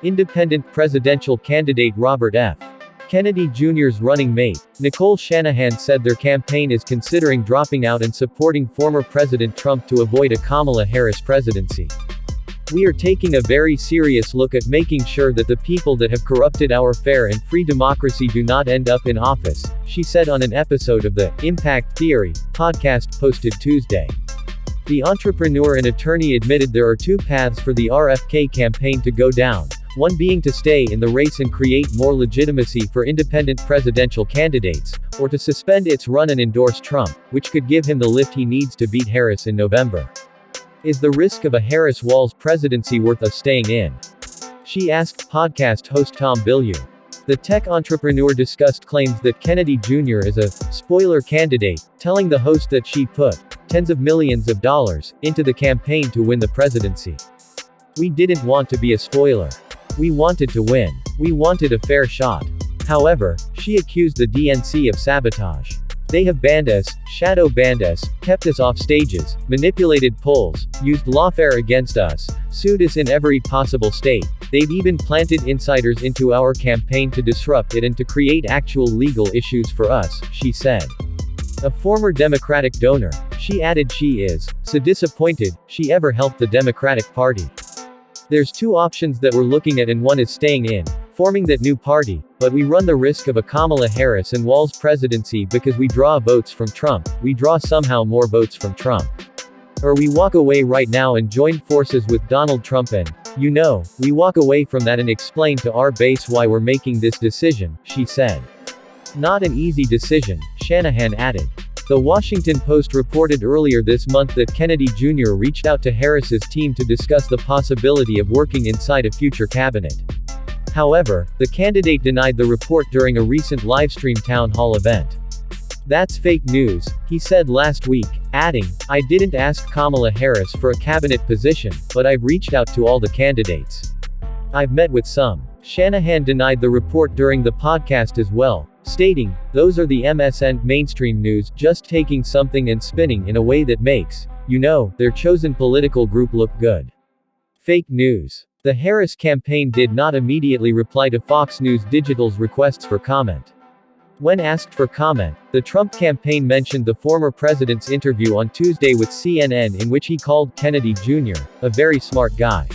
Independent presidential candidate Robert F. Kennedy Jr.'s running mate, Nicole Shanahan, said their campaign is considering dropping out and supporting former President Trump to avoid a Kamala Harris presidency. "We are taking a very serious look at making sure that the people that have corrupted our fair and free democracy do not end up in office," she said on an episode of the Impact Theory podcast posted Tuesday. The entrepreneur and attorney admitted there are two paths for the RFK campaign to go down, one being to stay in the race and create more legitimacy for independent presidential candidates, or to suspend its run and endorse Trump, which could give him the lift he needs to beat Harris in November. "Is the risk of a Harris-Walz presidency worth us staying in?" she asked podcast host Tom Bilyeu. The tech entrepreneur discussed claims that Kennedy Jr. is a spoiler candidate, telling the host that she put tens of millions of dollars into the campaign to win the presidency. "We didn't want to be a spoiler. We wanted to win. We wanted a fair shot." However, she accused the DNC of sabotage. "They have banned us, shadow banned us, kept us off stages, manipulated polls, used lawfare against us, sued us in every possible state. They've even planted insiders into our campaign to disrupt it and to create actual legal issues for us," she said. A former Democratic donor, she added she is so disappointed she ever helped the Democratic Party. "There's two options that we're looking at, and one is staying in, forming that new party, but we run the risk of a Kamala Harris and Walz presidency because we draw votes from Trump, we draw somehow more votes from Trump. Or we walk away right now and join forces with Donald Trump and, we walk away from that and explain to our base why we're making this decision," she said. "Not an easy decision," Shanahan added. The Washington Post reported earlier this month that Kennedy Jr. reached out to Harris's team to discuss the possibility of working inside a future cabinet. However, the candidate denied the report during a recent livestream town hall event. "That's fake news," he said last week, adding, "I didn't ask Kamala Harris for a cabinet position, but I've reached out to all the candidates. I've met with some." Shanahan denied the report during the podcast as well, stating, "Those are the MSN mainstream news just taking something and spinning in a way that makes, their chosen political group look good. Fake news." The Harris campaign did not immediately reply to Fox News Digital's requests for comment. When asked for comment, the Trump campaign mentioned the former president's interview on Tuesday with CNN in which he called Kennedy Jr. a very smart guy.